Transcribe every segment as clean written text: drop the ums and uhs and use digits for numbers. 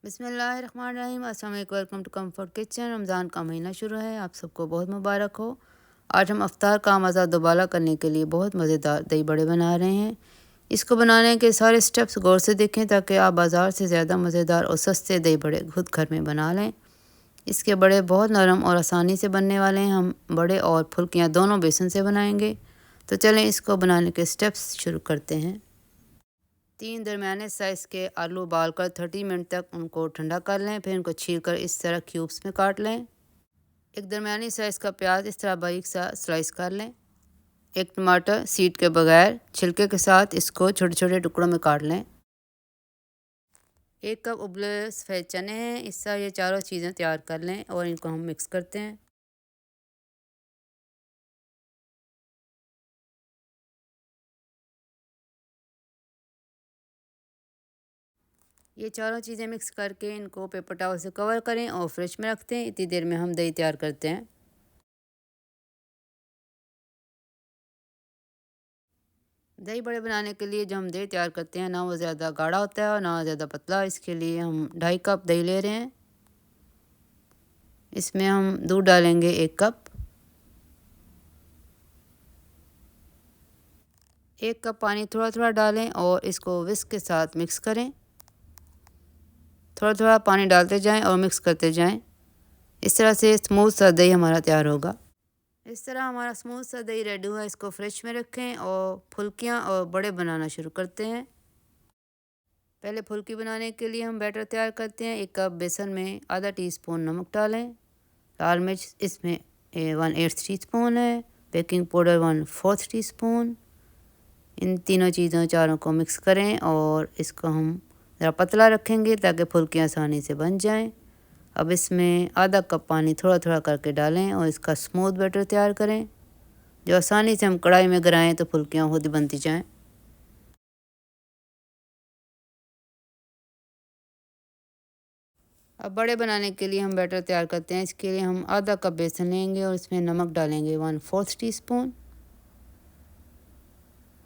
बिस्मिल्लाहिर्रहमानिर्रहीम। अस्सलाम वालेकुम। Welcome to comfort kitchen. Ramzan का महीना शुरू है, आप सबको बहुत मुबारक हो। आज हम अफ्तार का मज़ा दोबारा करने के लिए बहुत मज़ेदार दही बड़े बना रहे हैं। इसको बनाने के सारे स्टेप्स गौर से देखें ताकि आप बाज़ार से ज़्यादा मज़ेदार और सस्ते दही बड़े खुद घर में बना लें। इसके बड़े बहुत नरम और आसानी से बनने वाले हैं। हम बड़े और फुल्कियाँ दोनों बेसन से बनाएंगे। तो चलें इसको बनाने के स्टेप्स शुरू करते हैं। 3 दरमियाने साइज़ के आलू उबालकर 30 मिनट तक उनको ठंडा कर लें। फिर उनको छीलकर इस तरह क्यूब्स में काट लें। एक दरमियानी साइज़ का प्याज इस तरह बारीक सा स्लाइस कर लें। एक टमाटर सीड के बगैर छिलके के साथ इसको छोटे छोटे टुकड़ों में काट लें। 1 कप उबले सफ़ेद चने हैं। इस तरह ये चारों चीज़ें तैयार कर लें और इनको हम मिक्स करते हैं। ये चारों चीज़ें मिक्स करके इनको पेपर टॉवल से कवर करें और फ्रिज में रखते हैं। इतनी देर में हम दही तैयार करते हैं। दही बड़े बनाने के लिए जो हम दही तैयार करते हैं ना वो ज़्यादा गाढ़ा होता है और ना ज़्यादा पतला। इसके लिए हम 2.5 कप दही ले रहे हैं। इसमें हम दूध डालेंगे 1 कप। 1 कप पानी थोड़ा थोड़ा डालें और इसको विस्क के साथ मिक्स करें। थोड़ा थोड़ा पानी डालते जाएं और मिक्स करते जाएं। इस तरह से स्मूथ सा दही हमारा तैयार होगा। इस तरह हमारा स्मूथ सा दही रेडी हुआ। इसको फ्रिज में रखें और फुल्कियाँ और बड़े बनाना शुरू करते हैं। पहले फुल्की बनाने के लिए हम बैटर तैयार करते हैं। 1 कप बेसन में आधा टीस्पून नमक डालें। लाल मिर्च इसमें 1/8 टीस्पून है। Baking powder 1/4 teaspoon. इन तीनों चीज़ों चारों को मिक्स करें और इसको हम ज़रा पतला रखेंगे ताकि फुल्कियाँ आसानी से बन जाएं। अब इसमें आधा कप पानी थोड़ा थोड़ा करके डालें और इसका स्मूथ बैटर तैयार करें जो आसानी से हम कढ़ाई में गिराएं तो फुल्कियाँ खुद ही बनती जाएं। अब बड़े बनाने के लिए हम बैटर तैयार करते हैं। इसके लिए हम आधा कप बेसन लेंगे और इसमें नमक डालेंगे 1/4 टीस्पून।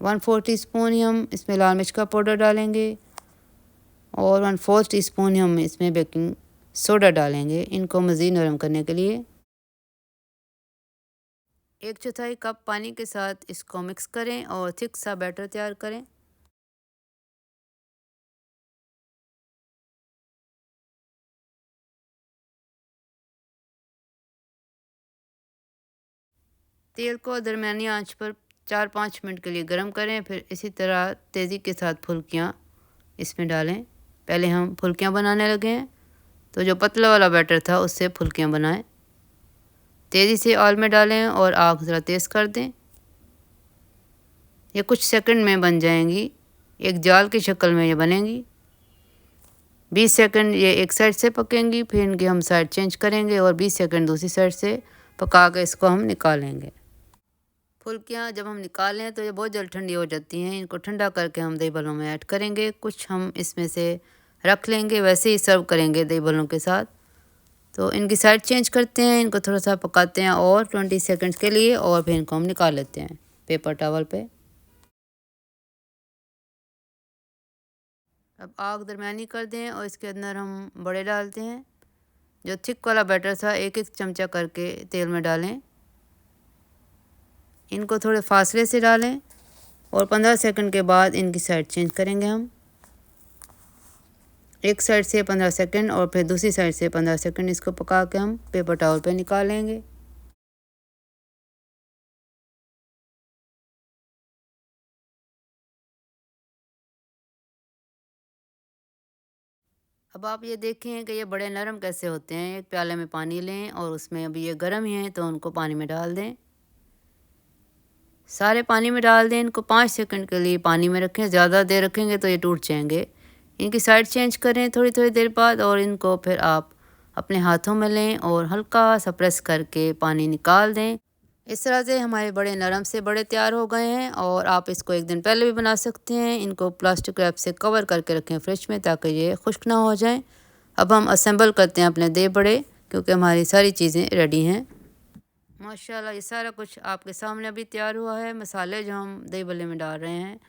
1/4 टीस्पून ही हम इसमें लाल मिर्च का पाउडर डालेंगे और 1/4 टीस्पून ही हम इसमें बेकिंग सोडा डालेंगे इनको मज़ीद नरम करने के लिए। 1/4 कप पानी के साथ इसको मिक्स करें और थिक सा बैटर तैयार करें। तेल को दरमियानी आंच पर 4-5 मिनट के लिए गर्म करें। फिर इसी तरह तेज़ी के साथ फुल्कियाँ इसमें डालें। पहले हम फुल्कियाँ बनाने लगे हैं तो जो पतला वाला बैटर था उससे फुल्कियाँ बनाएं। तेज़ी से ऑयल में डालें और आग ज़रा तेज़ कर दें। ये कुछ सेकंड में बन जाएंगी। एक जाल की शक्ल में ये बनेंगी। 20 सेकंड ये एक साइड से पकेंगी। फिर इनकी हम साइड चेंज करेंगे और 20 सेकंड दूसरी साइड से पका के इसको हम निकालेंगे। फुल्कियाँ जब हम निकालें तो ये बहुत जल्द ठंडी हो जाती हैं। इनको ठंडा करके हम दही बल्लों में ऐड करेंगे। कुछ हम इसमें से रख लेंगे, वैसे ही सर्व करेंगे दही बल्लों के साथ। तो इनकी साइड चेंज करते हैं, इनको थोड़ा सा पकाते हैं और 20 सेकंड्स के लिए और फिर इनको हम निकाल लेते हैं पेपर टॉवल पे। अब आग दरमियानी कर दें और इसके अंदर हम बड़े डालते हैं। जो थिक वाला बैटर था 1-1 चमचा करके तेल में डालें। इनको थोड़े फासले से डालें और 15 सेकंड के बाद इनकी साइड चेंज करेंगे हम। एक साइड से 15 सेकंड और फिर दूसरी साइड से 15 सेकंड इसको पका के हम पेपर टॉवल पे निकालेंगे। अब आप ये देखें कि ये बड़े नरम कैसे होते हैं। एक प्याले में पानी लें और उसमें अभी ये गर्म ही हैं तो उनको पानी में डाल दें। सारे पानी में डाल दें। इनको 5 सेकंड के लिए पानी में रखें। ज़्यादा देर रखेंगे तो ये टूट जाएंगे। इनकी साइड चेंज करें थोड़ी थोड़ी देर बाद और इनको फिर आप अपने हाथों में लें और हल्का सा प्रेस करके पानी निकाल दें। इस तरह से हमारे बड़े नरम से बड़े तैयार हो गए हैं और आप इसको एक दिन पहले भी बना सकते हैं। इनको प्लास्टिक रैप से कवर करके रखें फ्रिज में ताकि ये खुश्क ना हो जाएं। अब हम असेंबल करते हैं अपने दही बड़े क्योंकि हमारी सारी चीज़ें रेडी हैं। माशाल्लाह ये सारा कुछ आपके सामने अभी तैयार हुआ है। मसाले जो हम दही बल्ले में डाल रहे हैं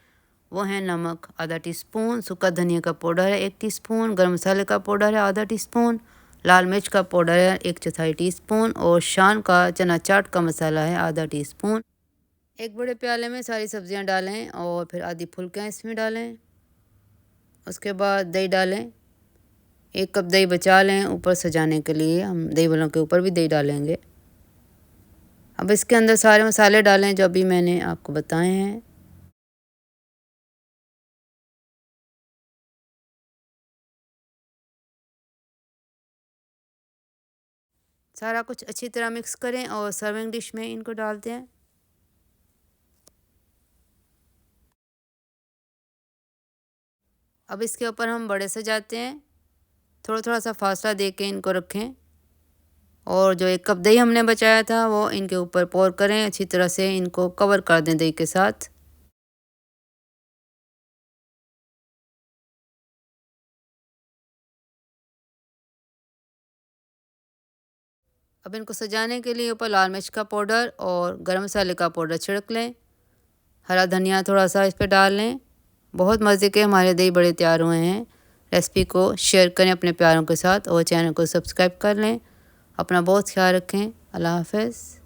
वो हैं नमक आधा टीस्पून, सूखा धनिया का पाउडर है 1 टीस्पून, गरम मसाले का पाउडर है आधा टीस्पून, लाल मिर्च का पाउडर है 1/4 टीस्पून और शान का चना चाट का मसाला है आधा टीस्पून। एक बड़े प्याले में सारी सब्जियां डालें और फिर आधी फुल्कियाँ इसमें डालें। उसके बाद दही डालें, 1 कप दही बचा लें ऊपर सजाने के लिए, हम दही बल्लों के ऊपर भी दही डालेंगे। अब इसके अंदर सारे मसाले डालें जो अभी मैंने आपको बताए हैं। सारा कुछ अच्छी तरह मिक्स करें और सर्विंग डिश में इनको डालते हैं। अब इसके ऊपर हम बड़े सजाते हैं, थोड़ा थोड़ा सा फासला दे के इनको रखें और जो 1 कप दही हमने बचाया था वो इनके ऊपर पोर करें, अच्छी तरह से इनको कवर कर दें दही के साथ। अब इनको सजाने के लिए ऊपर लाल मिर्च का पाउडर और गरम मसाले का पाउडर छिड़क लें, हरा धनिया थोड़ा सा इस पर डाल लें। बहुत मज़े के हमारे दही बड़े तैयार हुए हैं। रेसिपी को शेयर करें अपने प्यारों के साथ और चैनल को सब्सक्राइब कर लें। अपना बहुत ख्याल रखें। अल्लाह हाफ़िज़।